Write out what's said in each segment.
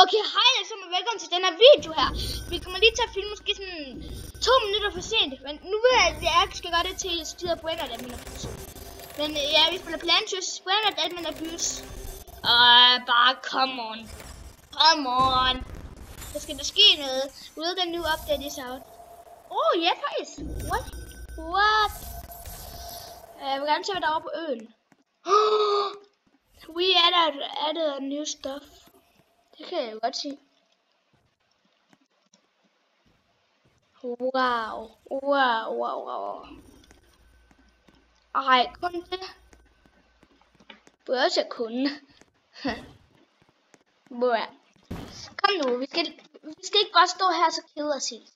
Okay, hej alle sammen og velkommen til den her video her. Vi kommer lige til at filme måske sådan 2 minutter for sent. Men nu ved jeg, at jeg skal gøre det til styret Brenner Admin Abuse. Men ja, vi spiller Plantius, Brenner Admin Abuse. Bare come on. Come on. Der skal der ske noget. Will the new update is out? Oh, ja faktisk. What? Jeg vil gerne se, hvad der er over på øen. We added a new stuff. Det kan jeg godt sige. Wow. Ej, kun det. Burde også kunne. Kom nu, vi skal ikke bare stå her så kede os helt.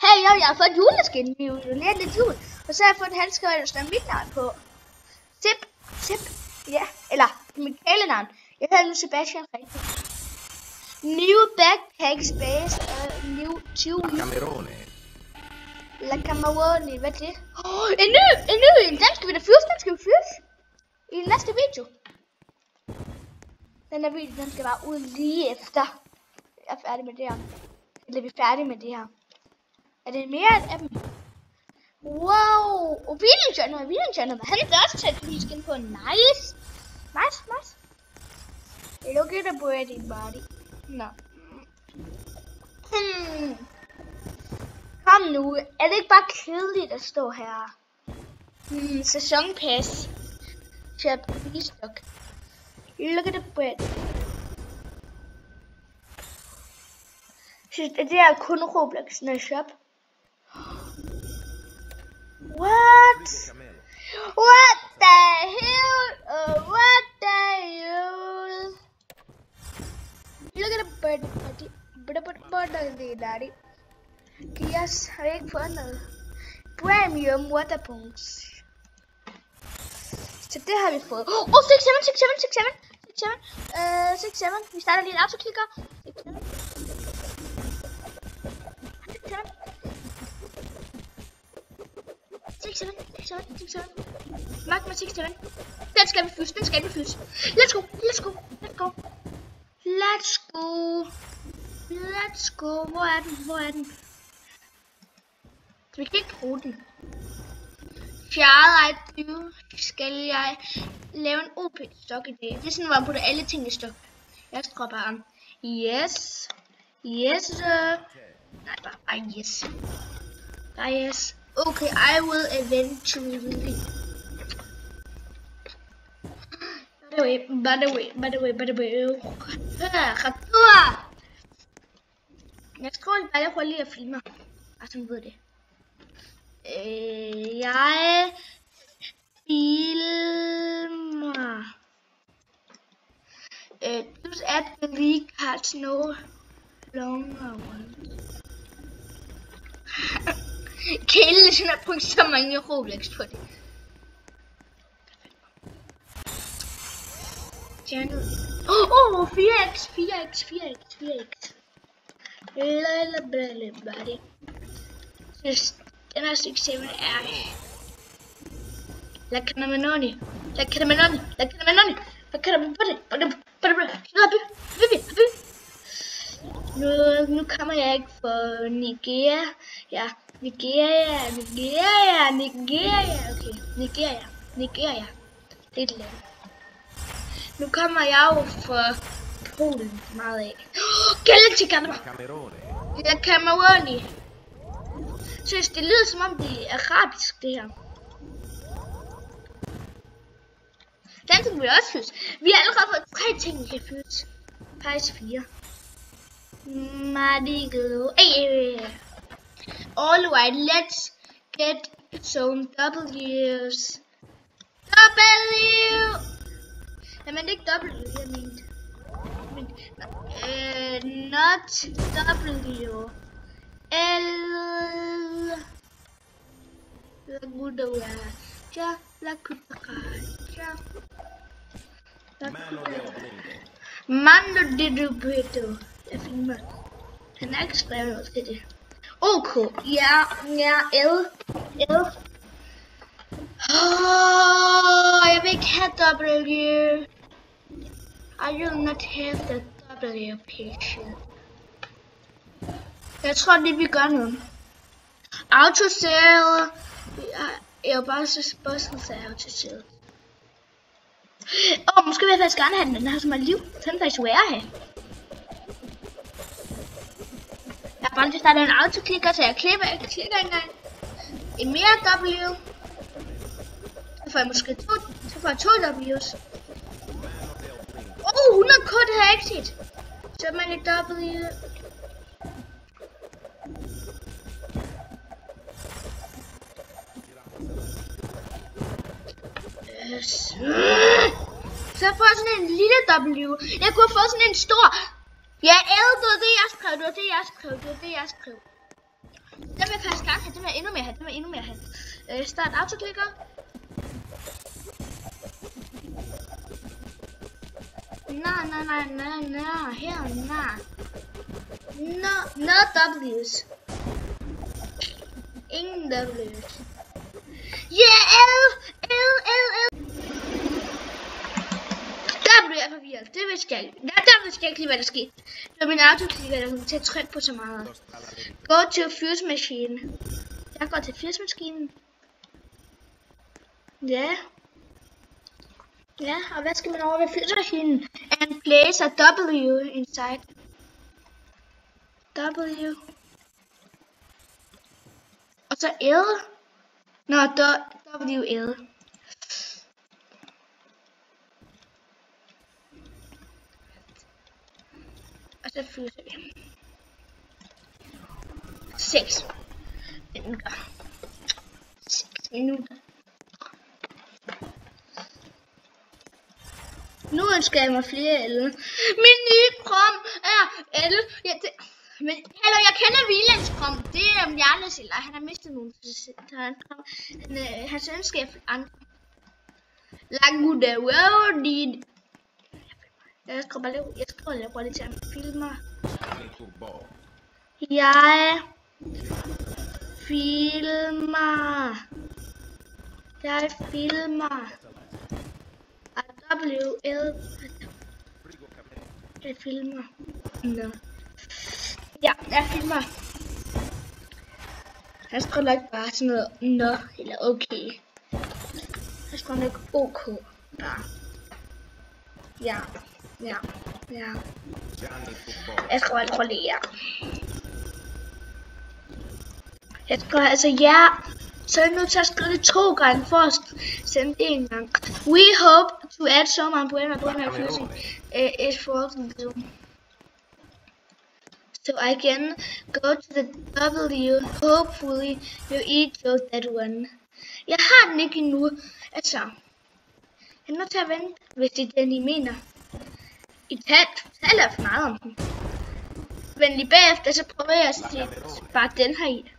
Hey, jeg har fået juleskin. Vi julerer lidt jul. Og så har jeg fået en handske, der står mit navn på. Zip. Ja, eller mit kælenavn. Jeg hedder nu Sebastian rigtigt. New backpack space og new 20. La Camerone, hvad er det? En ny, den skal vi da fyres, i den næste video. Den her video, den skal bare ud lige efter. Jeg er færdig med det her. Eller vi er færdige med det her. Er det mere af dem? Wow, og William Johnner, han er også taget skin på. Nice. Look at the pretty body. Nå. Kom nu, er det ikke bare kedeligt at stå her? Sæsonpas. Shop restock. Look at the bread. Det er kun Roblox'en shop. What the hell? What the hell? Look at the bird. Daddy. Kias har ikke fået noget. Premium waterpunks. Så det har vi fået. 6-7. Vi starter lige en autoklikker. 6-7. Magma 6-7. Den skal vi fylde. Let's go. Hvor er den? Så vi kan ikke bruge den. Skal jeg lave en OP-stok i det? Det er sådan, hvor man putter alle ting i stok. Jeg skal bare yes. Nej, bare yes. Yes. Okay, I will eventually. By the way. Jeg tror bare, jeg prøver lige at filme. Sådan ved det. Jeg filmer. Just add the cards no longer one. Kæle sådan at bruge så mange Roblox på det. Channel. 4x. Lalalabalabalabala. Den her 6-7 er La Camerone. Nu kommer jeg ikke for Nigeria. Ja, Nigeria. Okay, Nigeria. Det er et land. Nu kommer jeg jo fra Polen meget af. Galaxy La Camerone. Så det lyder som om det er arabisk det her. Den ting vil jeg også fyldes. Vi har allerede fået 3 ting vi kan fyldes. Faktisk 4. Madigo. Alright, let's get some W's. Jamen ikke W, jeg mente. Not W. L. La Gudawaja. La Kutakaja. Mando de Rubeto. Jeg filmer. Han er ikke skrevet noget til det. Okay, ja, L. Jeg vil ikke have W. I will not have the W picture. Jeg tror lige vi gør nu. Autosave. Jeg bare bossen sagde autosave. Måske vil jeg faktisk gerne have den her som er liv. Den er faktisk svær at have. Jeg har bare lige startet en autoklikker, så jeg klikker engang. En mere W. Så får jeg måske to W's. 100k, det har jeg ikke set. Så er man et W. Yes. Så får jeg sådan en lille W. Jeg kunne få sådan en stor. Ja, L, det var det jeg skrev. Den vil jeg faktisk gerne have. Den vil jeg endnu mere have. Start autoklikker. Nej. Her, nej. No W's. Ingen W's. Yeah, L. Der blev jeg forvirret. Det vidste jeg ikke. Der vidste jeg ikke lige, hvad der skete. Det var min autoklikker, der kom til at trykke på så meget. Go to fuse machine. Jeg går til fuse maskinen. Ja. Ja, og hvad skal man over ved fuse maskinen? And place a W inside. W. Og så L. Nå, WL. Og så fryser vi. 6 minutter. 6 minutter. Nu ønsker jeg mig flere L. Min nye Chrome er L. Ja, men hallo, jeg kender Williams Chrome. Det er Jarles eller han har mistet nogle. Hans ønske er andre. Langude world. Jeg skriver lidt til ham. Filmer. Jeg filmer. WL. Jeg filmer. No. Ja, jeg filmer. Jeg skriver ikke bare sådan noget no eller okay. Jeg skriver ikke OK. Bare. Ja. Jeg skriver aldrig lige ja. Jeg skriver altså ja. Så er jeg nødt til at skrive det 2 gange for at sende det 1 gang. We hope to add some umbrella fusing is for the so I can go to the W. Hopefully you eat that one. Jeg har den ikke endnu. Altså, jeg er nødt til at vente, hvis det er den I mener. I taler for meget om den. Men lige bagefter, så prøver jeg at sige bare den her i.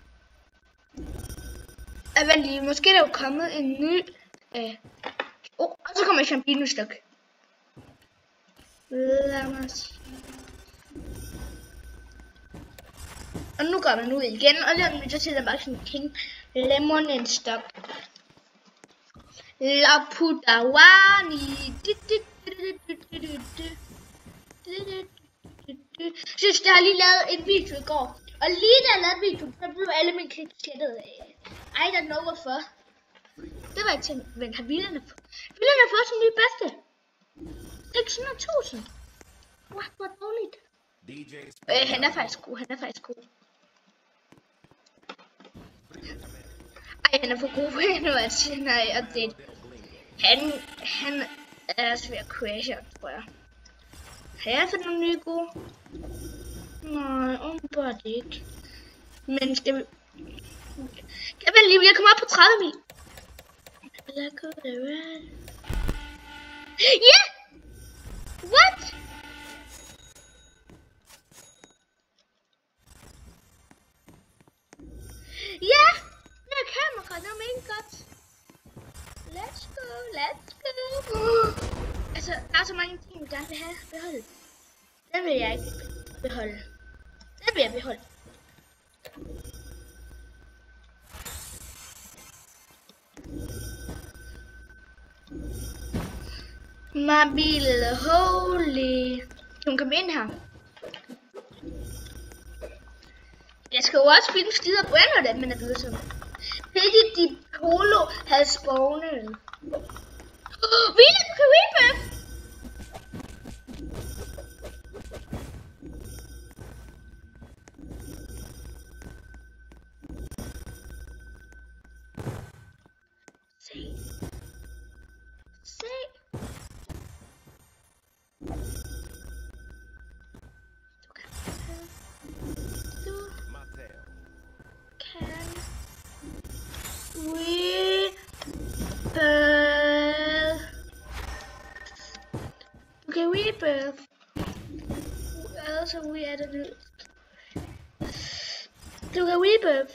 Vent lige, måske er der jo kommet en ny. Og så kommer champignon-stok. Lad mig se. Og nu går man ud igen, og så sætter man bare sådan en king lemon stock. La putawani. Synes, jeg har lige lavet en video i går. Og lige da jeg lavede videoen, så blev alle mine klips slettet af. I don't know hvorfor. Det var jeg tænkt, men har Villerne fået sin nye bedste? 600.000. Hvor dårligt. Han er faktisk god, Ej, han er for god for hende, at sige nej, og det. Han er svær at crashe, tror jeg. Har jeg fået nogle nye gode? Nej, åbenbart ikke. Men skal vi... Jeg kommer op på 30 mil. Ja! What? Ja! Nu er kameraet, det er mega godt. Let's go. Altså, der er så mange ting, jeg gerne vil have beholde. Den vil jeg ikke beholde. Den vil jeg beholde. Mobile holy. Hun kom ind her. Jeg skal jo også filme skider på andet, men er blevet sådan. Piggy Di Polo has spawnet. Vildt, du kan rebuff! Se. Rebirth. Who else have we added? Du kan rebirth.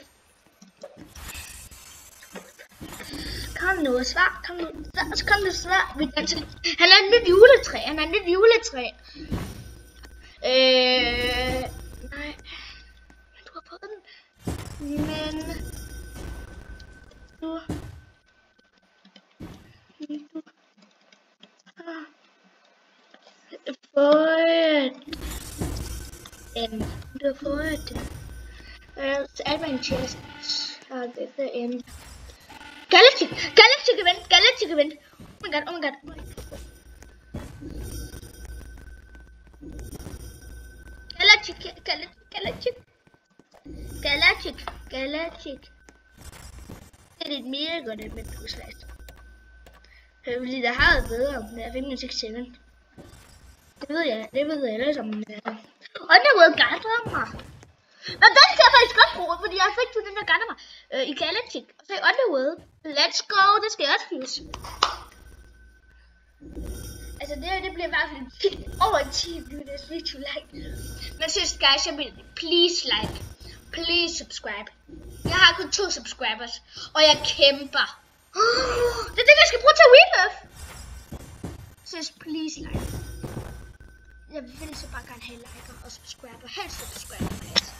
Kom nu, svar. Kom nu, svar. Han er et nyt juletræ. Nej. Du har fået den. Men du har fået det. Advent chest. Det er en Galactic event. Oh my god. Galactic. Det er et mega godt event på slags. Fordi der har været bedre, når jeg fik en 6-7. Det ved jeg ellers om. Underworld guider mig. Men den skal jeg faktisk godt bruge, fordi jeg fik den der guider mig i Galactic. Og så i Underworld. Let's go, det skal jeg også fuse. Altså det bliver i hvert fald over 10 minutter, hvis you like. Men synes guys, jeg vil please like. Please subscribe. Jeg har kun 2 subscribers, og jeg kæmper. Det er det, jeg skal bruge til rebirth. Så please like. Jeg vil så bare gerne have liker og subscriber. Helst subscriber, guys.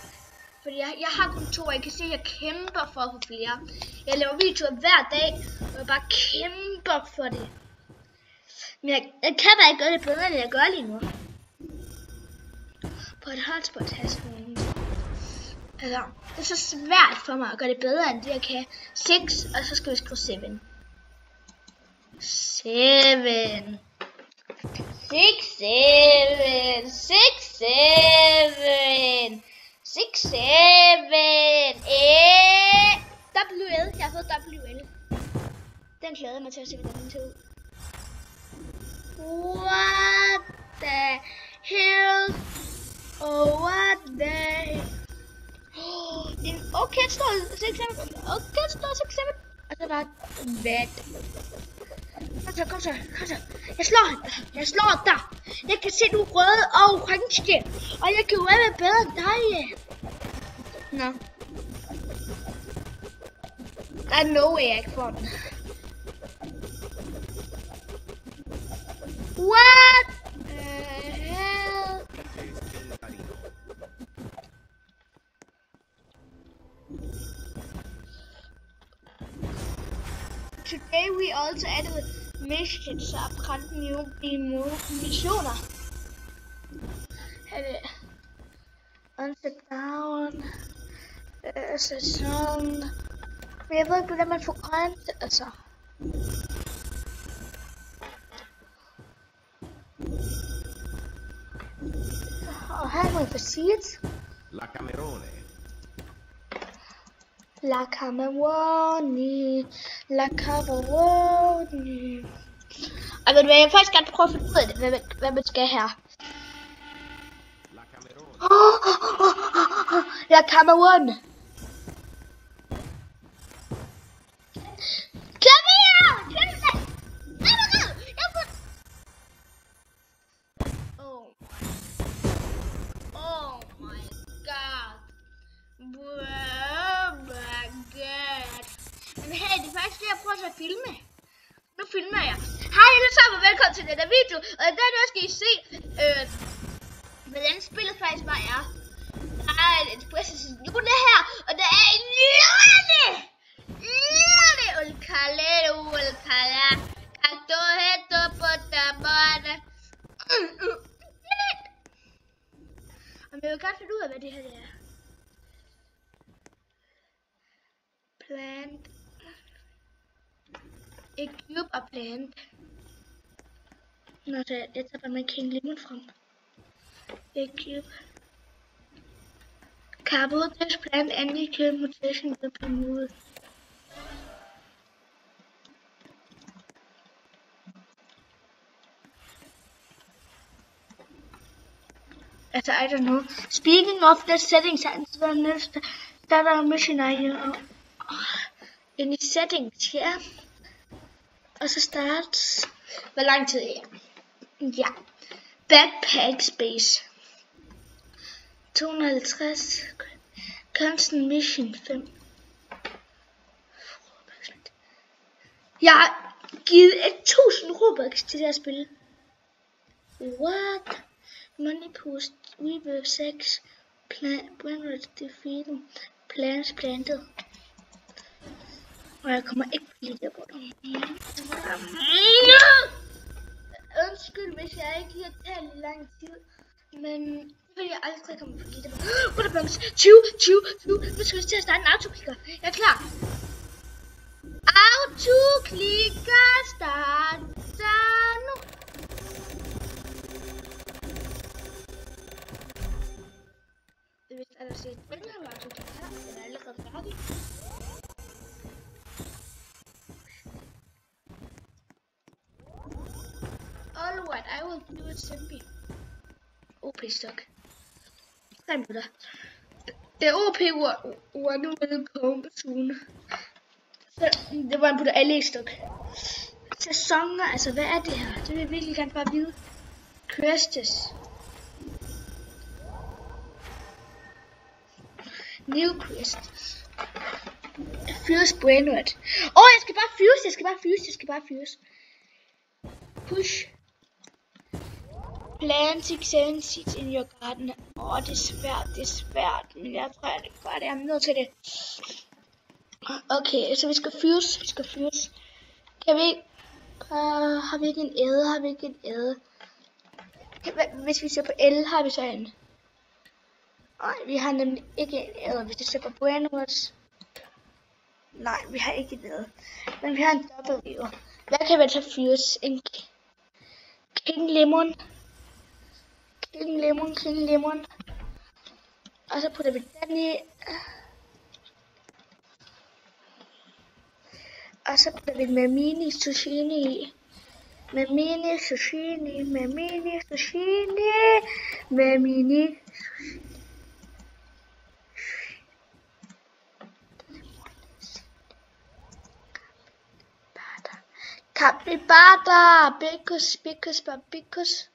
Fordi jeg har kun 2, og jeg kan se, at jeg kæmper for at få flere. Jeg laver videoer hver dag, og jeg bare kæmper for det. Men jeg kan bare ikke gøre det bedre, end jeg gør lige nu. På et hotspot her. Altså, det er så svært for mig at gøre det bedre, end det jeg kan. 6, og så skal vi skrive 7. 7. 6, 7. WL. Jeg har fået WL. Den glæder jeg mig til at se, hvordan den ser ud. What the hell? Oh, what the hell? En orkester 6-7. Og så bare vat. Kom så. Jeg slår dig. Jeg kan se, du er rød og orange. Og jeg kan jo være bedre end dig. Nå. Der er no way, jeg ikke får den. What the hell? Today we also added missions, så oprettet nye missioner. Her er det. Unset down. Sæson. Men jeg ved ikke, hvordan man får grønt, altså. Og her må jeg få sit. La Camerone. Og ved du hvad, jeg vil faktisk gerne prøve at finde ud af det, hvad man skal her. La Camerone. Filme. Nu filmer jeg. Hej alle sammen og velkommen til denne video. Og i dag skal I se, hvordan spillet faktisk bare er. Der er et Princess Jule her, og der er en lille stå helt på der bare. Og jeg vil godt finde ud af, hvad det her det er. Plant. A cube og plant. Nå, jeg tager bare min King Lemon frem. A cube. Carbo, this plant, any cube mutation will be moved. Altså, I don't know. Speaking of the settings, der er mission here. In the settings, ja. Yeah. Og så start. Hvor lang tid er ja. Backpack space. 250. Constant mission 5. Jeg har givet 1000 Robux til det her spil. What? Money post, Weaver 6, Brandred defeated, plants planted. Og jeg kommer ikke på lige der bort. Undskyld, hvis jeg ikke har talt i lang tid. Men det vil jeg aldrig komme på lige der bort. Hvor er der blomst? 20. Nu skal vi til at starte en autoklikker. Jeg er klar. Autoklikker starter nu. Hvis der set den her var autoklikker, den er allerede færdig. All right, I will do it simply. OP stock. 3 minutter. Det OP ur nu vil komme soon. Så det var en putter alle i stok. Sæsoner, altså hvad er det her? Det vil jeg virkelig gerne bare vide. Quests. New quest. Fuse Brainrot. Jeg skal bare fuse. Push. Planting 7 seeds in your garden. Det er svært. Men jeg tror, jeg gør det. Jeg er nødt til det. Okay, så vi skal fuse. Kan vi ikke... har vi ikke en æde? Hvis vi ser på L, har vi så en. Nej, vi har nemlig ikke en æde. Hvis vi ser på Brainrots. Nej, vi har ikke en æde. Men vi har en dobbeltriver. Hvad kan vi så fuse? En King Lemon. Og så putter vi den i. Og så putter vi med mini zucchini i. Med mini Capybara, Bicus.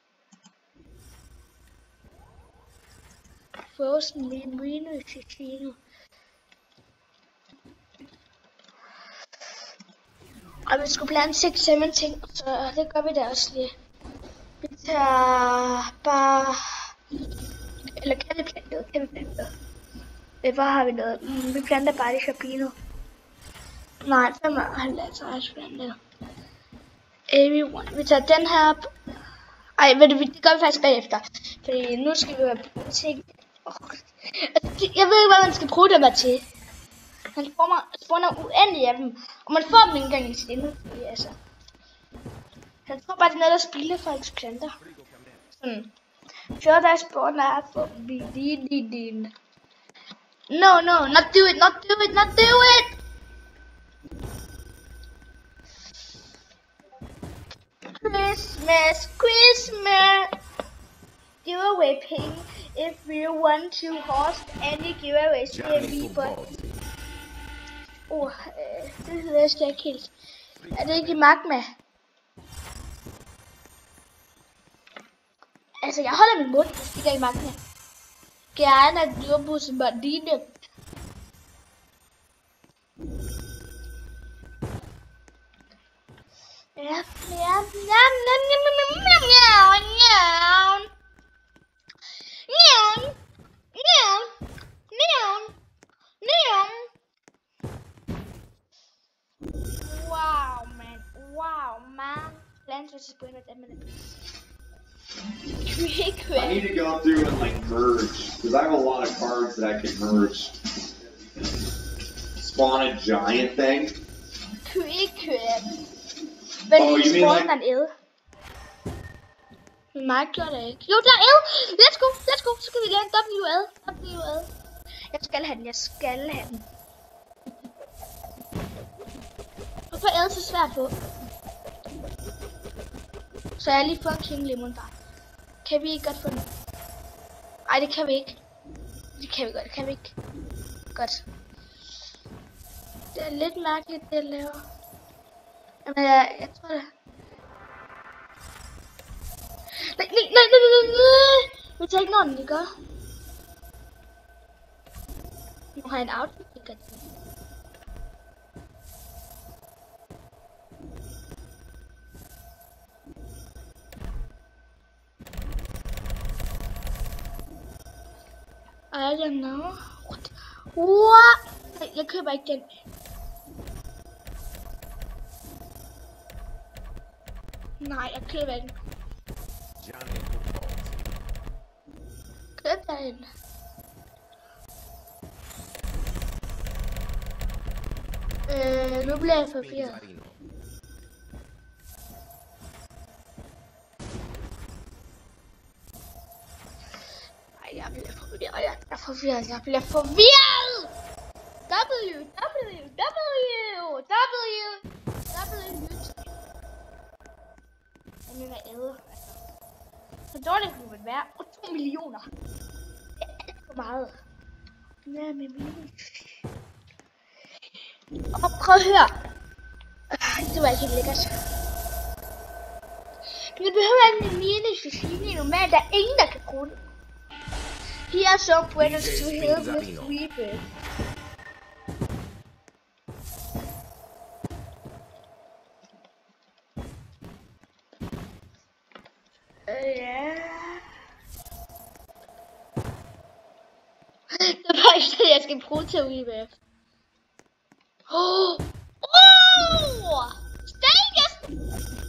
Frozen Merino Zucchini. Og vi skulle blande 6-7 ting, så det gør vi da også lige. Vi tager bare... Eller kan vi plante noget? Hvor har vi noget? Vi planter bare det Sharpino. Nej, 55 planter. Everyone. Vi tager den her op. Ej, ved du, det gør vi faktisk bagefter. Fordi nu skal vi være ting. Jeg ved ikke, hvad man skal bruge dem her til. Han spawner uendelig af dem. Og man får dem ikke engang i sin indhold. Altså. Han tror bare, det er noget, der spilder folks planter. Sådan. Sure, der spawner for din. No, not do it. Christmas. Giveaway ping if we want to host any giveaways here people. Det læste jeg ikke helt. Er det ikke i Magma? Altså, jeg holder min mund, hvis det ikke er i Magma. Gerne dyrbussen bandine. Wow, man. versus Bueno dem minute. I need to go through and like merge because I have a lot of cards that I can merge. Spawn a giant thing. Quick. Men you mean like... en ed. Men mig gjorde det ikke. Jo, der er ed. Let's go. Så skal vi lave en WL. Jeg skal have den. Hvorfor er ed så svært på? Så jeg lige fået en King Lemon bare. Kan vi ikke godt få den? Nej, det kan vi ikke. Det kan vi ikke. Godt. Det er lidt mærkeligt, det jeg laver. Jamen, jeg tror det. Nej. Vi tager ikke nogen, det gør. Nu har jeg en outfit, det gør det. I don't know. What? Nej, jeg køber ikke den. Nej, jeg køber ikke. Køb den. Nu bliver jeg forvirret. Jeg bliver forvirret. W. Jeg mener æder. Så dårligt kunne det være. Og 2 millioner. Det er alt for meget. Ja, med minus. Og prøv at høre. Det var ikke helt lækkert. Men det behøver ikke en minus. Normalt der er ingen, der kan bruge det. Here are some pointers to help with Rebirth. Det er faktisk det, jeg skal bruge til Rebirth. Stages!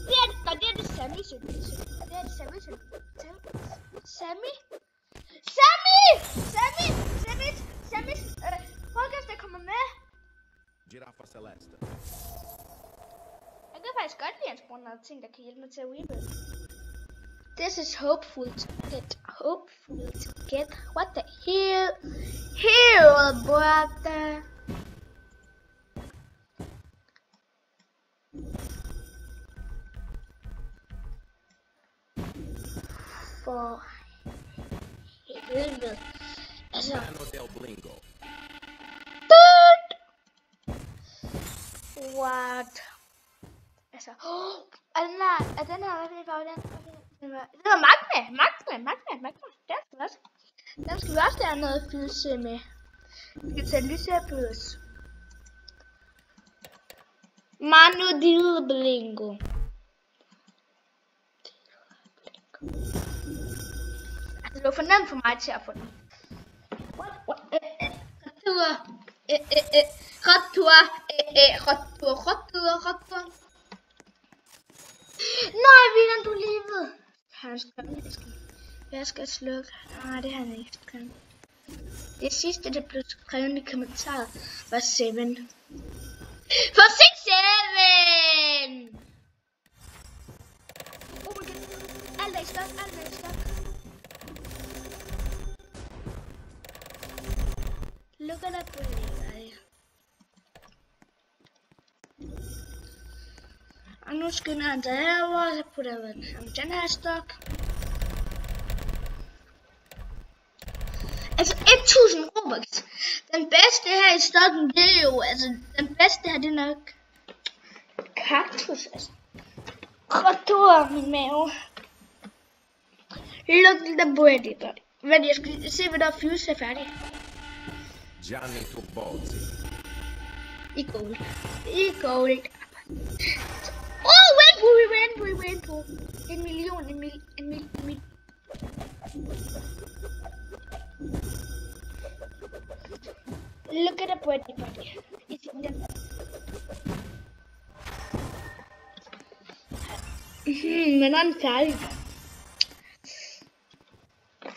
Det er det Sammy. Podcast, der kommer med. Giraffa Celeste. Jeg kan faktisk godt lide at bruge noget ting, der kan hjælpe mig til at Rebirth. This is hopeful to get. What the hell? Here, brother. For helvede. Altså. What? Altså. Er den her, hvad er det for den? Det var Magma. Den skal også. Den skal vi også have noget fylse med. Vi skal tage lysebøs. Manu Dilblingo. Altså, det var for nemt for mig til at få den. Retur. Nej, William, du levede. Jeg skal slukke. Nej, det har han ikke skrevet. Det sidste, der blev skrevet i kommentaret, var 7. For 6-7! Oh my god. Alt er i stok. Lukker der på det. Og nu skynder han derover, så putter jeg den her stok. Altså 1000 Robux. Den bedste her i stokken, det er jo, altså den bedste her, det er nok kaktus, altså. Kratur min mave. Look the body. Men jeg skal se, hvad der er fuse er færdig. Gianni Turbozzi. I gold. Oh, rainbow. 1 million. Look at the body. It's in the... Men han er færdig. 24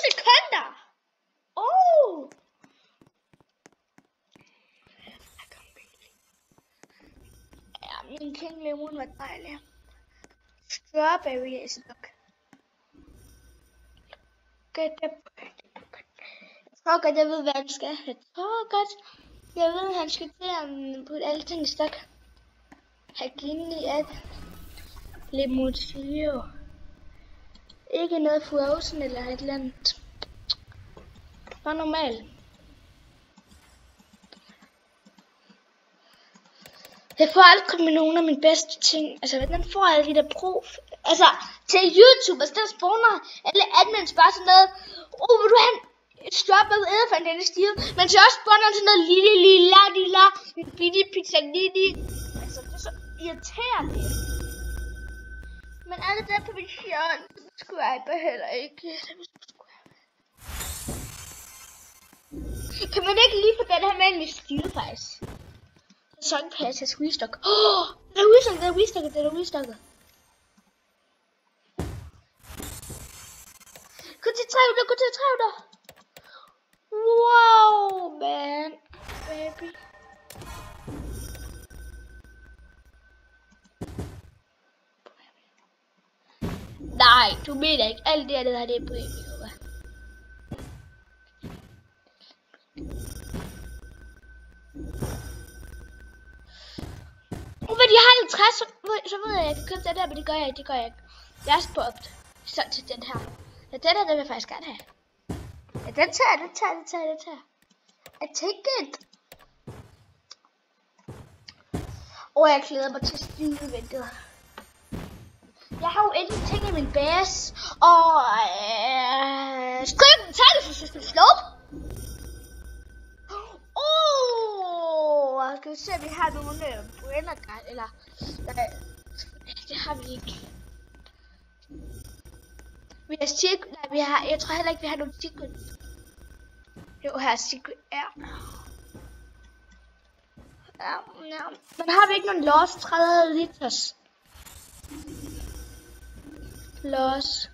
sekunder! Ja, min King Lemon var dejlig. Strawberry is look. Jeg tror godt, jeg ved, hvad han skal. Jeg ved, han skal til at putte alle ting i stok. Hagini at Lemotio. Ikke noget frozen eller et eller andet. Bare normalt. Jeg får aldrig med nogle af mine bedste ting. Altså, hvordan får jeg alle de der pro... Altså, til YouTube, altså der spawner alle admins bare sådan noget. Vil du have en strawberry elefant i det stil? Men så også spawner sådan noget lille, en bitte pixelini. Altså, det er så irriterende. Men alle der på min fjern, subscriber heller ikke. Kan man ikke lige få den her med en lille stil, faktisk? Sådan pass has restock. Det er restocket. Gå til 300. Wow, man. Baby. Nej, du mener ikke. Alt det her, det er baby. De har 50, så ved jeg, at jeg kan købe den der, men det gør jeg ikke. Jeg er spurgt sådan til den her. Ja, den her, den vil jeg faktisk gerne have. Ja, den tager. I take it. Jeg glæder mig til Steve-eventet. Jeg har jo endelig ting i min base, og skriv den tal, hvis du skal slå. Skal vi se, om vi har nogle brænder, eller det har vi ikke. Vi har secret, jeg tror heller ikke, vi har nogle secret. Jo, her er secret, ja. Men har vi ikke nogen lost 30 liters? Lost.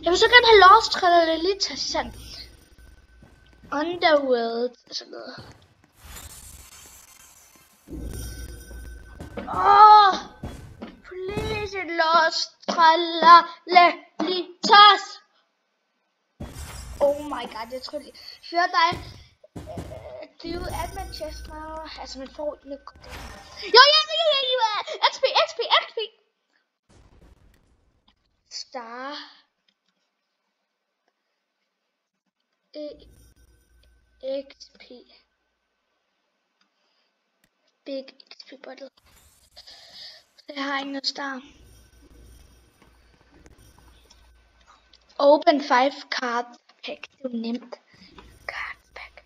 Jeg vil så gerne have lost 30 liters sådan. Underworld og sådan noget. Please lost 30 liters. Oh my god, jeg tror lige. Hør dig. Det er jo admin chest now. Altså man får nu. Jo. XP. Star. XP. Big XP bottle. Jeg har ikke noget star. Open 5 card pack. Det er jo nemt. Card pack.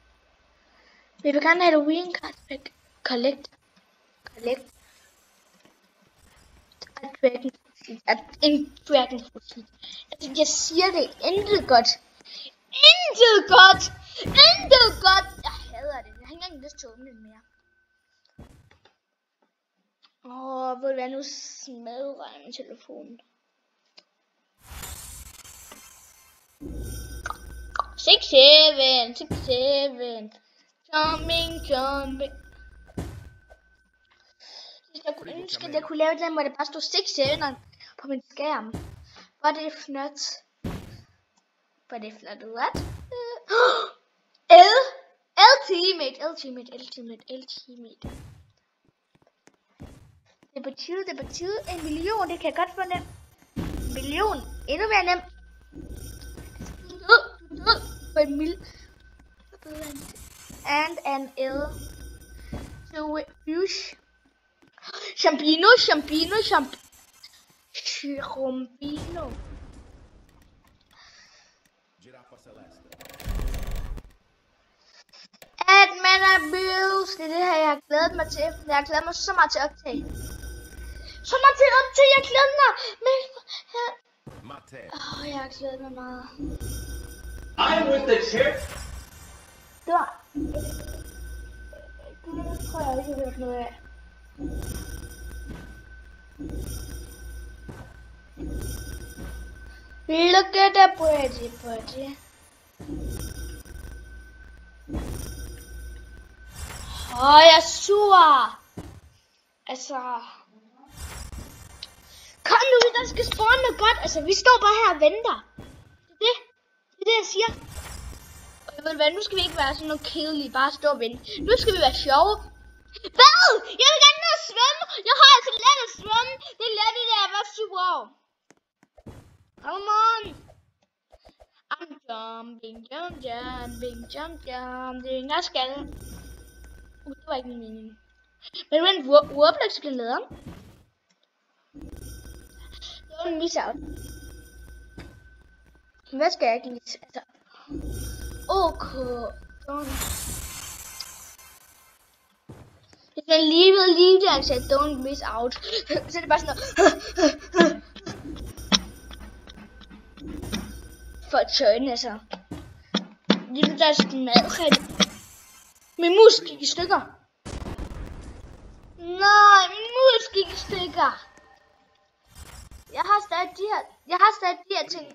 Vi vil gerne have Halloween card pack. Collect. En dragon fruit. Altså, jeg siger det. Intet godt. Jeg hader det. Jeg har ikke engang lyst til at åbne det mere. Ved du hvad, nu smadrer jeg min telefon. 6-7. Jumping. Jeg kunne ønske, at jeg kunne lave den, hvor det bare stod 6-7 på min skærm. Var det flot? What? L-teammate. Det betyder 1 million, det kan jeg godt få nemt. 1 million, endnu mere nemt. For 1 million. And an L. So fish. Champino. Giraffa celeste. Admin abuse. Det er det her, jeg har glædet mig til. Jeg har glædet mig så meget til at optage. Jeg glæder mig. Men Matteo. jeg har glædet mig meget. I'm with the chair. Det var... Det tror jeg ikke, jeg har hørt noget af. Look at the pretty. Jeg er sur. Altså... Kom nu, der skal spawne noget godt. Altså, vi står bare her og venter. Det er det, jeg siger. Og jeg ved hvad, nu skal vi ikke være sådan noget kedelige, bare stå og vente. Nu skal vi være sjove. Hvad? Jeg vil gerne ned og svømme. Jeg har altså lært at svømme. Det lærte jeg, da jeg var 7 år. Come on. I'm jumping. Jeg skal. Det var ikke min mening. Men when Roblox bliver lavet. Don't miss out. Hvad skal jeg ikke miss? Altså. Okay. Hvis man lige ved lige det, altså don't miss out. Så er det bare sådan noget. For at tørne, altså. Lige der er smadret. Min mus gik i stykker. Nej, min mus gik i stykker. Jeg har stadig de her ting,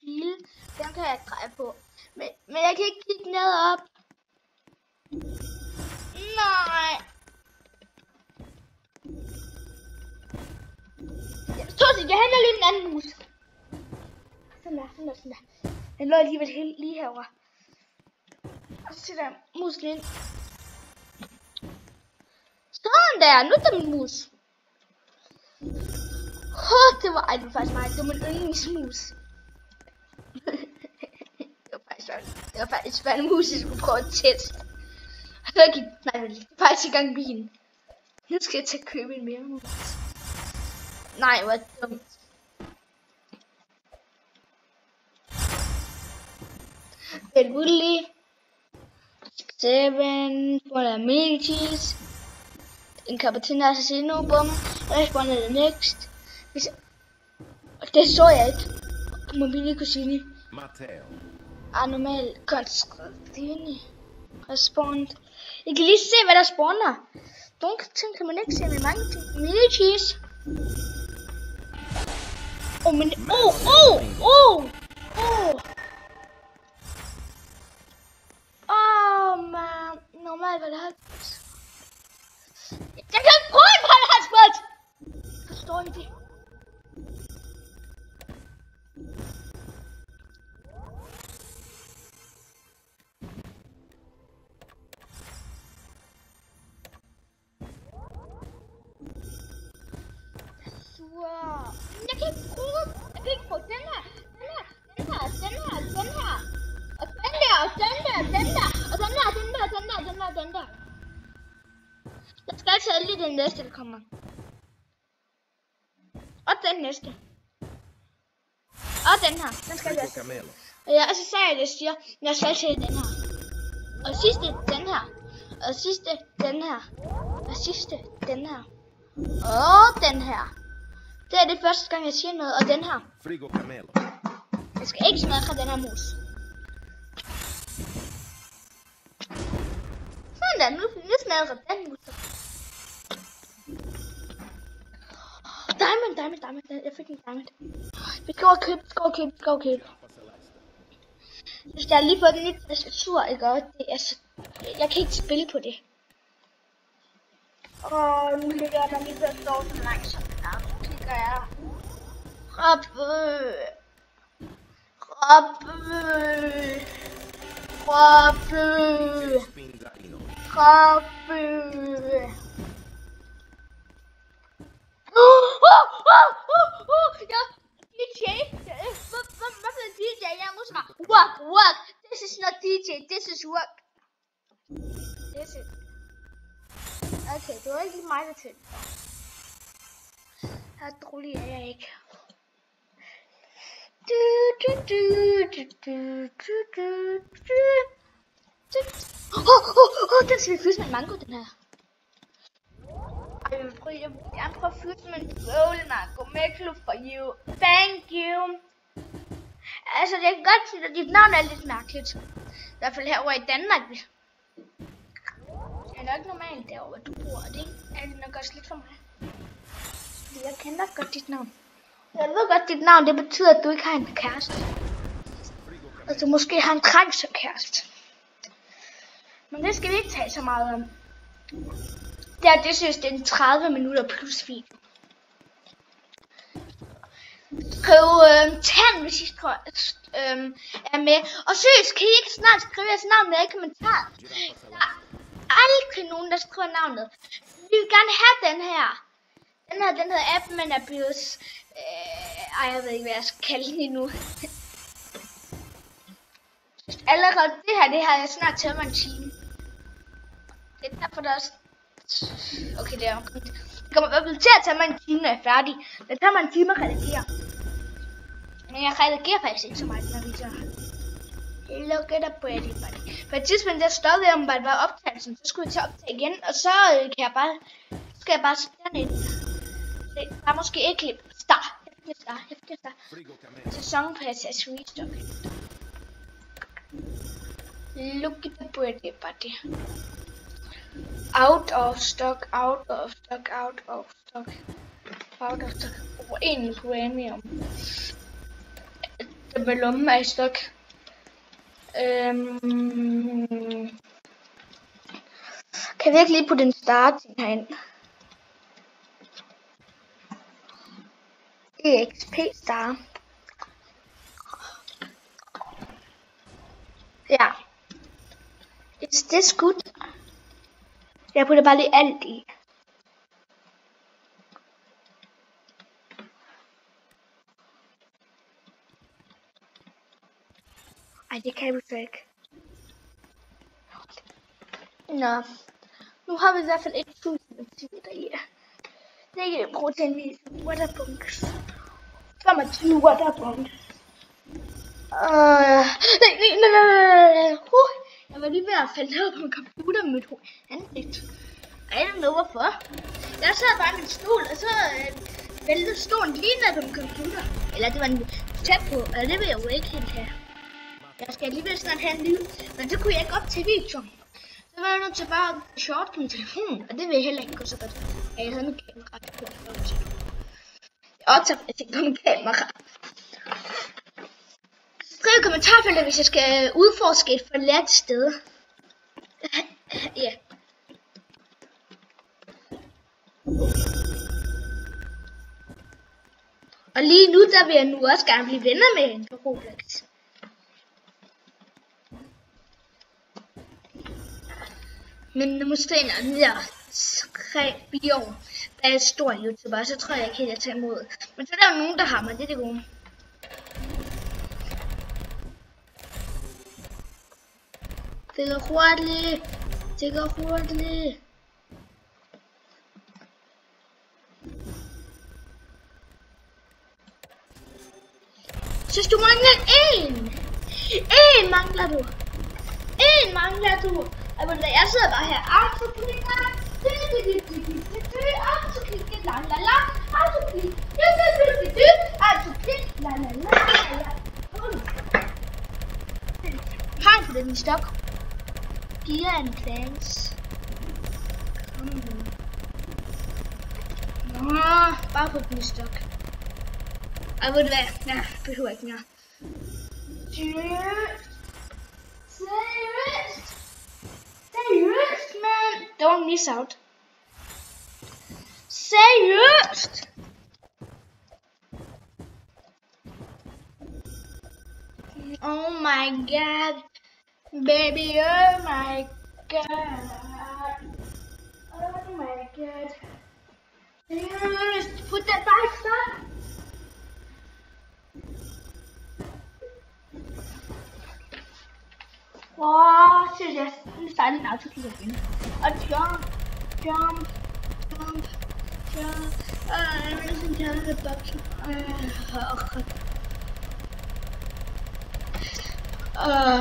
pile. Dem kan jeg dreje på. Men jeg kan ikke kigge ned op. Nej. Jeg henter lige en anden mus. Sådan der. Den lå alligevel lige herovre. Og så sætter jeg musen ind. Sådan der, nu er der min mus. Det var faktisk mig. Det var min yndlingsmus. Det var faktisk bare en mus, jeg skulle prøve at teste. Nej, det er faktisk i gang bilen. Nu skal jeg til at købe en mere mus. Nej, hvor dumt. Get Woodley. 7 for the amenities. En Cappuccino Assassino bum. Respawn the next. Det så jeg ikke. Mobile Cuisine. Matteo. Normal Constantini. Respawn. I kan lige se hvad der spawner. Nogle ting kan man ikke se med mange ting. Mini cheese. Men man. Normalt var det her. Jeg kan ikke prøve på det her spot. Forstår I det? Jeg kan ikke prøve den her. Og den der. Jeg skal altså lige den næste, der kommer. Og den næste. Og den her. Den skal jeg også. Ja, og så sagde jeg det, siger, jeg skal til den her. Og sidste, den her. Og sidste, den her. Og sidste, den her. Og den her. Det er det første gang, jeg siger noget. Og den her. Frigo Camelo. Jeg skal ikke smadre den her mus. Sådan der, nu smadrer den mus. Diamond. Jeg fik en diamond. Vi skal over købe. Hvis jeg har lige fået en nyt tastatur, ikke? Det er så... Jeg kan ikke spille på det. Nu ligger der lige ved at stå så langsomt. Nu klikker jeg. Robbe. Ja, DJ. Hvad for en DJ? Jeg må svare. Work. This is not DJ. This is work. Okay, det var ikke lige mig, der tændte. Her rolig er jeg ikke. Den skal vi fylde med en mango, den her. Jeg vil gerne prøve at fylde med en bowl mango. Make love for you. Thank you. Altså, jeg kan godt sige, at dit navn er lidt mærkeligt. I hvert fald herovre i Danmark. Det er nok normalt derovre, du bor. Det er det nok også lidt for mig. Fordi jeg kender godt dit navn. Jeg ved godt, dit navn, det betyder, at du ikke har en kæreste. Og du måske har en trængselkæreste. Men det skal vi ikke tale så meget om. Det synes det er en 30 minutter plus video. Skriv tand, hvis I er med. Og seriøst, kan I ikke snart skrive jeres navn ned i kommentarer? Der er aldrig nogen, der skriver navnet. Vi vil gerne have den her. Den hedder Admin Abuse. Jeg ved ikke, hvad jeg skal kalde den endnu. Allerede det har jeg snart taget mig en time. Det er derfor, der også... Okay, det er omkring. Det kommer i hvert fald til at tage mig en time, når jeg er færdig. Det tager mig en time at redigere. Men jeg redigerer faktisk ikke så meget, når vi så... Look at up, buddy. På et tidspunkt, der stoppede jeg om bare var optagelsen. Så skulle jeg til at optage igen, og så skal jeg bare sætte den ind. Der er måske ikke klip. Start. Sæsonpass er sweet. Look at the pretty buddy. Out of stock. En premium. Det med lommen er i stok. Kan vi ikke lige putte en starting herind? EXP star. Ja. Is this good? Jeg putter bare lige alt i. Ej, det kan vi så ikke. Nå. Nu har vi i hvert fald 1000 aktiviteter i. Det kan vi bruge til en video. Waterpunks. 25 waterpunks. Nej. Jeg var lige ved at falde ned på min computer med mit ansigt. I don't know hvorfor. Jeg sad bare i min stol, og så væltede stolen lige ned på min computer. Eller det var en tæt på, og det vil jeg jo ikke helt have. Jeg skal alligevel snart have en lyd, men så kunne jeg ikke op til videoen. Så var jeg nødt til bare at short på min telefon, og det vil jeg heller ikke gå så godt. Jeg havde min kamera på. Jeg optager faktisk på min kamera. Skriv i kommentarfeltet, hvis jeg skal udforske et forladt sted. Ja. Og lige nu, der vil jeg nu også gerne blive venner med hende på Roblox. Men måske når den der 3-4 år, der er stor YouTuber, så tror jeg ikke helt, at jeg tager imod. Men så er der jo nogen, der har mig, det er det gode. Det går hurtigt. Så du mangler en mangler du. Og jeg sidder bare her. Autoklik. Har du den i stok? Giver en plans. Kom nu. Nå, bare på den i stok. Og ved du hvad? Nej, behøver ikke mere. Seriøst, man. Don't miss out. Seriøst. Oh my god. Baby, oh my god. Seriøst. Put that back stop. Wow, seriøst. Nu starter en autoklik igen. Og jump. Jeg vil sådan tage det boksen.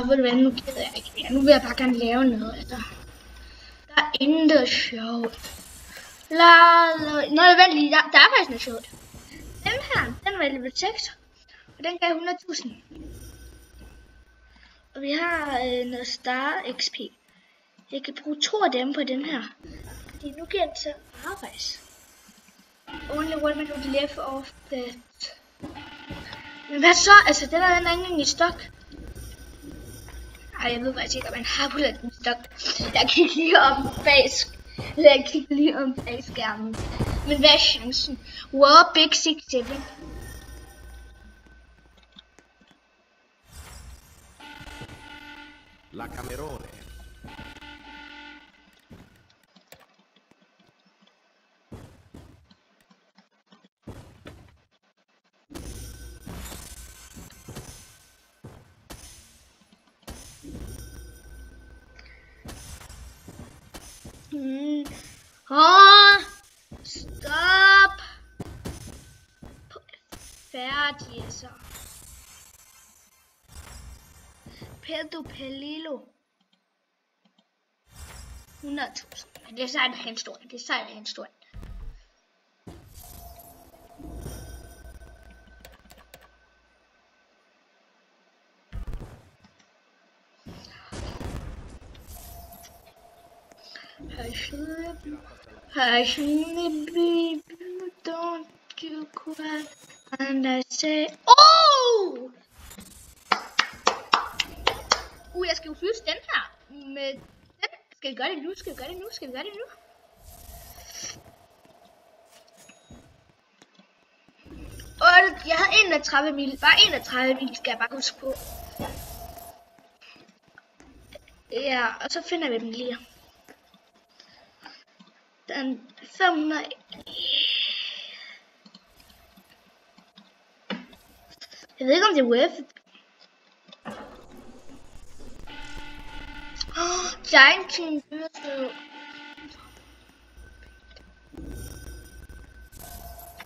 Ved du hvad, nu gider jeg ikke mere. Nu vil jeg bare gerne lave noget. Altså. Der er intet sjovt. Nå, vent lige. Der er faktisk noget sjovt. Den her, den var level 6. Og den gav 100.000. Og vi har noget Star XP. Jeg kan bruge 2 af dem på den her. Fordi nu giver den så arbejds. Only one minute left of that. Men hvad så? Altså, den er ikke engang i stok. Ej, jeg ved faktisk ikke, om man har puttet den i stok. Jeg kigger lige om bag skærmen. Men hvad er chancen? Wow, Big 6-7. La Camerone. Stop. Færdig så. Pedro Pelillo. 100.000. Men det er sejt en stor. Det er sejt en stor. Don't you cry. And I say, oh! Jeg skal jo flytte den her. Med den. Skal vi gøre det nu? Skal vi gøre det nu? Og jeg havde 31 mil. Bare 31 mil skal jeg bare huske på. Ja, og så finder vi dem lige. Den 500. Jeg ved ikke om det er worth it. Giant King Burger.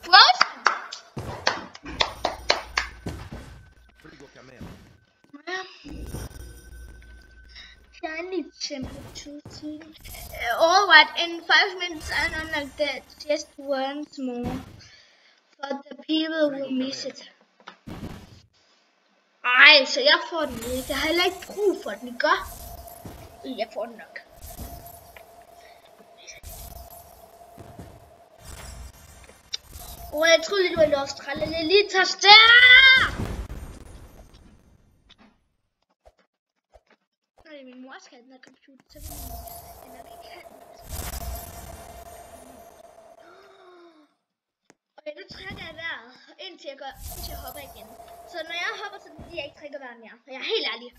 Frozen. Frigo Camelo. Shiny temperature. Alright, in 5 minutes and unlike that, just once more. For the people who miss it. Ej, så jeg får den ikke. Jeg har heller ikke brug for den, ikke? Jeg får den nok. Jeg troede lidt, det var Australien. Jeg lige tager stær! Når det er min mor skal have den her computer, så vil jeg nok ikke have den. Og nu trækker jeg vejret, indtil jeg hopper igen. Så når jeg hopper, så bliver jeg ikke trækker vejret mere. For jeg er helt ærlig.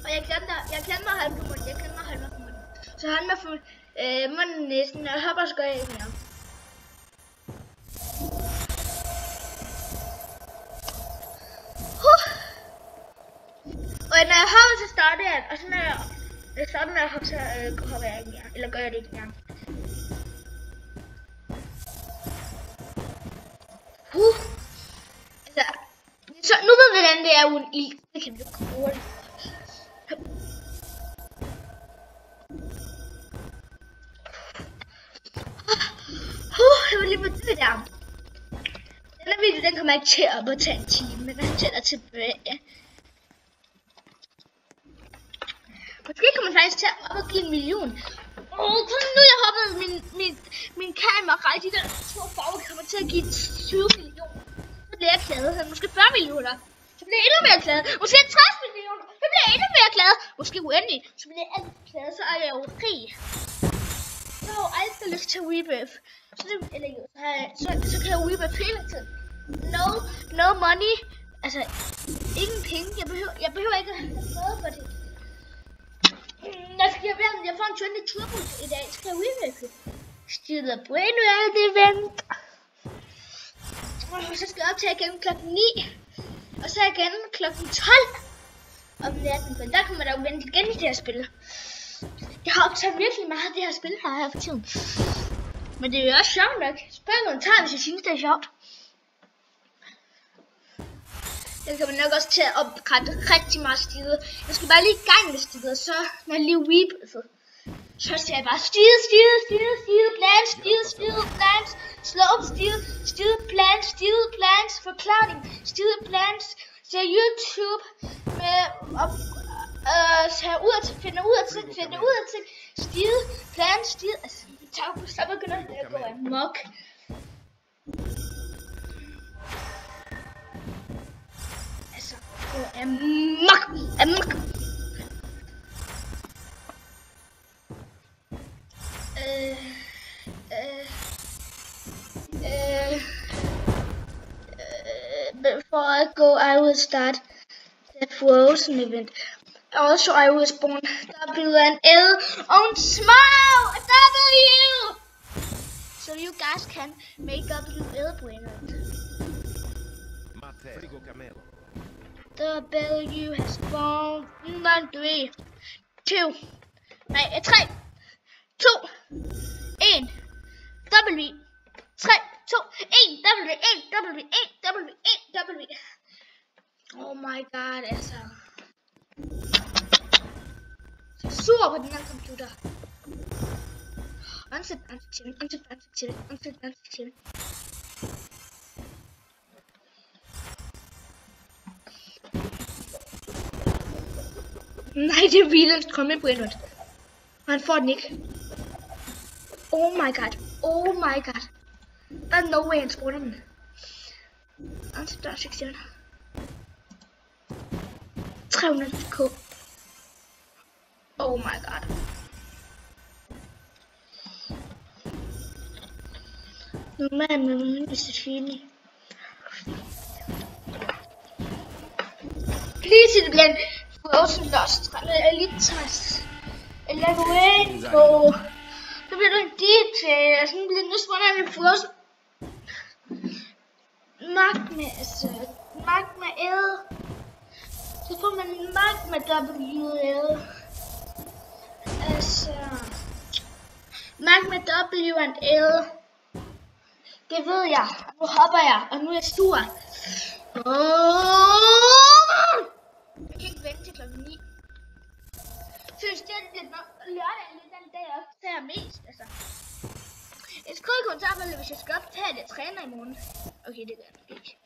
Og jeg glemmer at holde på munden. Så hold mig for munden næsten, når jeg hopper, så gør jeg ikke mere. Og når jeg hopper, så starter jeg, og så når jeg starter med at hoppe, så hopper jeg ikke mere. Eller gør jeg det ikke mere. Altså, så nu ved vi, hvordan det er uden ild. Det kan vi jo hurtigt. Jeg var lige på det der. Denne video, den kommer ikke til at tage en time, men den tæller tilbage. Måske kommer jeg faktisk til at op og give 1 million. Kun nu jeg hopper min kamera i de der 2 farver kommer til at give 20 millioner. Så bliver jeg glad. Måske 40 millioner. Så bliver jeg endnu mere glad. Måske 60 millioner. Så bliver jeg endnu mere glad. Måske uendelig. Så bliver jeg altid glad. Så er jeg jo rig. Så har jeg altid lyst til Rebirth. Så kan jeg Rebirth hele tiden. No money. Altså, ingen penge. Jeg behøver ikke at have noget for det. Jeg får en 20 turbo i dag. Skal jeg Rebirth? Still a brain world event. Og så skal jeg optage igen klokken 9. Og så igen klokken 12 om natten. Men der kommer der jo vente igen i det her spil. Jeg har optaget virkelig meget af det her spil her for tiden. Men det er jo også sjovt nok. Spørg nogle tager, hvis jeg synes, det er sjovt. Jeg kommer nok også til at oprette rigtig meget stilet. Jeg skal bare lige i gang med stilet, så når jeg lige weepet. Så siger jeg bare steel plans, slope, steel plans, forklaring, steel plans, så YouTube med finder ud af ting, steel plans, altså, så begynder det at gå amok. Altså, gå amok. Before I go, I will start the Frozen event. Also, I was born W and L on small W, so you guys can make WL winner. Matteo. Frigo Camelo. The W has born 3, 2, 3, 2, 1, W, 3, 2, 1, W. Oh my god, altså. Så sur på den her computer. Unset til. Nej, det er Wielands komme på indhold. Han får den ikke. Oh my god. Der er no way han spurgte den. Unset der 300k. Oh my god. Nu med min Stefini. Please it bliver Frozen Lost. Elite Test. Eller Duengo. Så bliver du en DJ. Og sådan bliver nu spurgt af Frozen. Magma L. Så får man Magma WL. Altså. Magma W and L. Det ved jeg. Nu hopper jeg. Og nu er jeg sur. Jeg kan ikke vente til klokken 9. Synes det er lidt lørdag eller den dag jeg optager mest. Altså. Jeg skriver i kommentarfeltet, hvis jeg skal optage det. Jeg træner i morgen. Okay, det gør jeg ikke.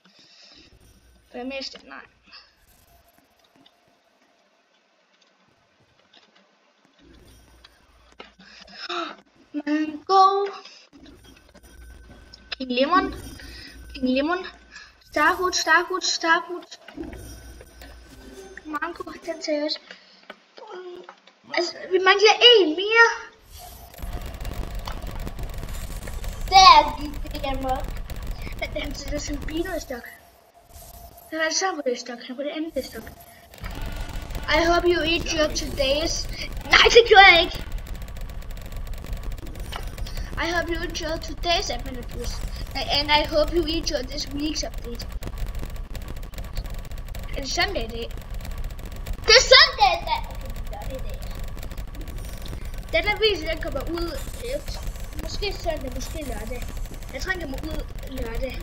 For jeg mister. Nej. Mango. King Lemon. Starfood. Mango, den seriøst. Altså, vi mangler en mere. Der gik det amok. Han sætter sådan en bino i stok. Han er så på det stok, han er på det andet stok. I hope you eat your today's... Nej, det gjorde jeg ikke. I hope you enjoy today's update, and I hope you enjoy this week's update. It's Sunday day. Det er Sunday day! Okay, det er det. Den her video, den kommer ud efter. Måske søndag, måske lørdag. Jeg tror, den kommer ud lørdag.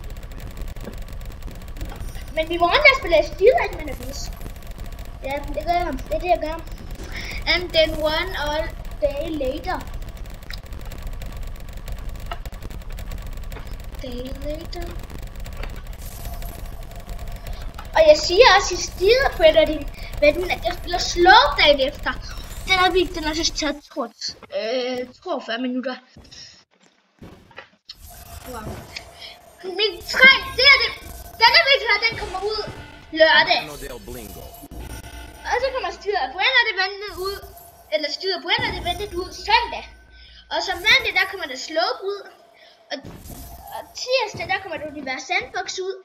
Men vi må også spille Steel med en vis. Ja, det gør jeg. Det er det, jeg gør. And then one all day later. Og jeg siger også i stider på et af de vennen, at jeg spiller slow dagen efter. Den her video, den har så taget 42 minutter. Wow. Min træn, det er det. Denne video her, den kommer ud lørdag. Og så kommer styret på en af det ventet ud. Eller styret på en af det ventet ud søndag. Og som mandag, der kommer der slow ud. Og tirsdag, der kommer der Univers Sandbox ud.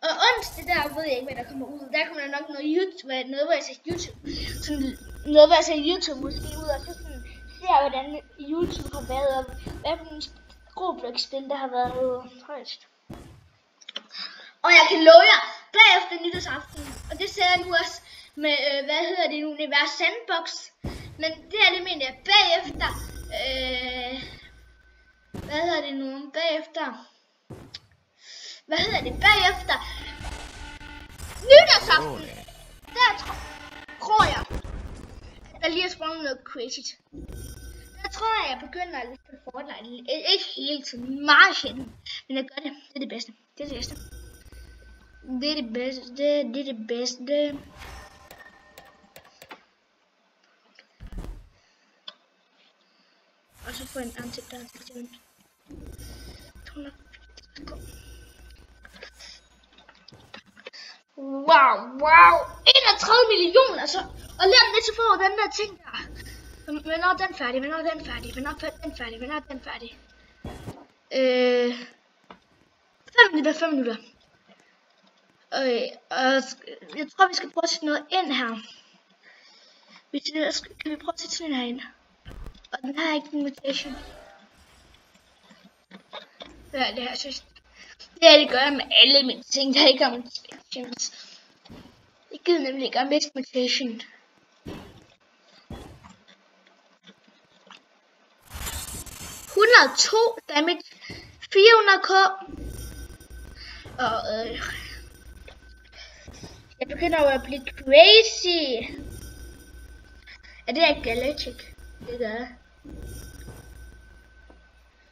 Og onsdag, der ved jeg ikke, hvad der kommer ud. Der kommer der nok noget YouTube, noget hvor jeg ser YouTube. Sådan noget hvor jeg ser YouTube måske ud, og så sådan ser hvordan YouTube har været, og hvad for en Roblox-spil, der har været højst. Og jeg kan love jer, bagefter nytårsaften, og det ser jeg nu også med, hvad hedder det, Univers Sandbox. Men det er det, mener jeg, bagefter, hvad hedder det nu? Bagefter nytårsaften. Der tror jeg, der lige er sprunget noget crazy. tror jeg begynder at spille Fortnite. Ikke hele tiden, meget sjældent. Men jeg gør det. Det er det bedste. Det er det bedste. Det er det bedste. Det er det bedste. Og så får jeg en anti-event. Wow. 31 millioner, altså. Og lige om lidt, så får den der ting der. Hvornår er den færdig? 5 minutter. Jeg tror, vi skal prøve at sætte noget ind her. Kan vi prøve at sætte sådan en herinde? Og den har ikke en mutation. Ja, det her synes jeg. Det gør jeg med alle mine ting, der ikke har mutations. Jeg gider nemlig ikke at miste mutation. Damage, 400k. Og jeg begynder jo at blive crazy. Er det ikke Galactic? Det gør jeg.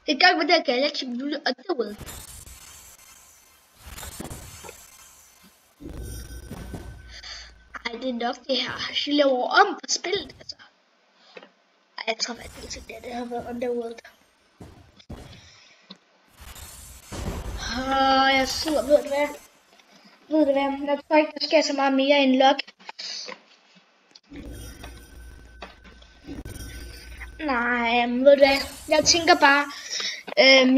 Det gør med det Galactic Blue og Underworld. Ej, det er nok det her. Jeg laver om på spillet, altså. Ej, jeg tror faktisk, at det har været Underworld. Jeg sidder, ved du hvad? Jeg tror ikke, der sker så meget mere end log. Nej, ved du hvad? Jeg tænker bare,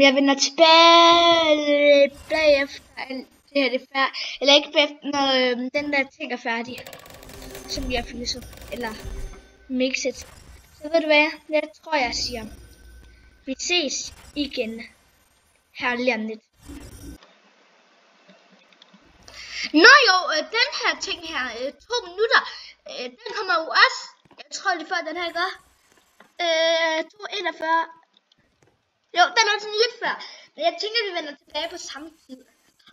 jeg vender tilbage bagefter, det her det er færdigt, eller ikke bagefter, når den der ting er færdig, som jeg finisher, eller mixet. Så ved du hvad? Jeg tror, jeg siger, vi ses igen her lige om lidt. Nå jo, den her ting her, 2 minutter, den kommer jo også, jeg tror lige før den her gør, 2:41. Jo, den er sådan lidt før, men jeg tænker, vi vender tilbage på samme tid.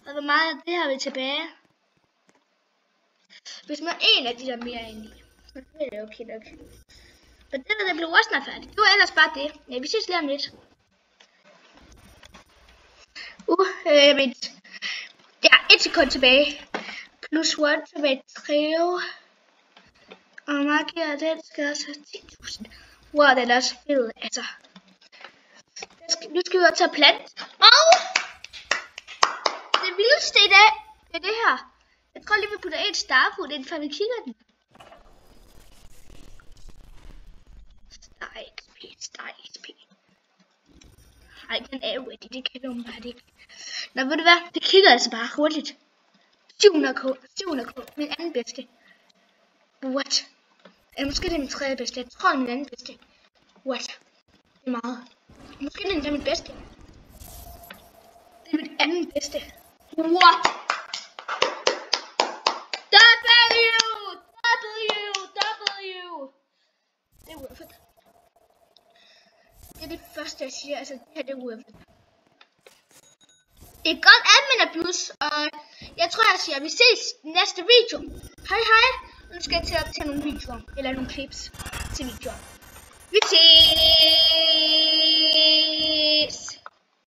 Og hvor meget af det har vi tilbage? Hvis man er en af de der mere ind i, så er det okay nok. Men den der blev også snart færdig. Det var ellers bare det. Ja, vi ses lige om lidt. Vent. Der er 1 sekund tilbage. Plus 1 tilbage 3. Og markerer den skal også have 10.000. Wow, den er også fed, altså. Nu skal vi også tage plant. Og det vildeste i dag, det er det her. Jeg tror lige, vi putter et starfood ind, før vi kigger den. Star XP. Ej, den er jo ready, det kan vi åbenbart ikke. Nå, ved du hvad? Det kigger altså bare hurtigt. 700k. Min anden bedste. What? Måske det er min tredje bedste. Jeg tror, det er min anden bedste. What? Det er meget. Måske det er min bedste. Det er min anden bedste. What? W! Det er worth it. Det er det første, jeg siger. Altså, det her det er worth it. Det er godt admin plus, og jeg tror, jeg siger, at vi ses i næste video. Hej. Nu skal jeg til at optage nogle videoer, eller nogle clips til videoer. Vi ses!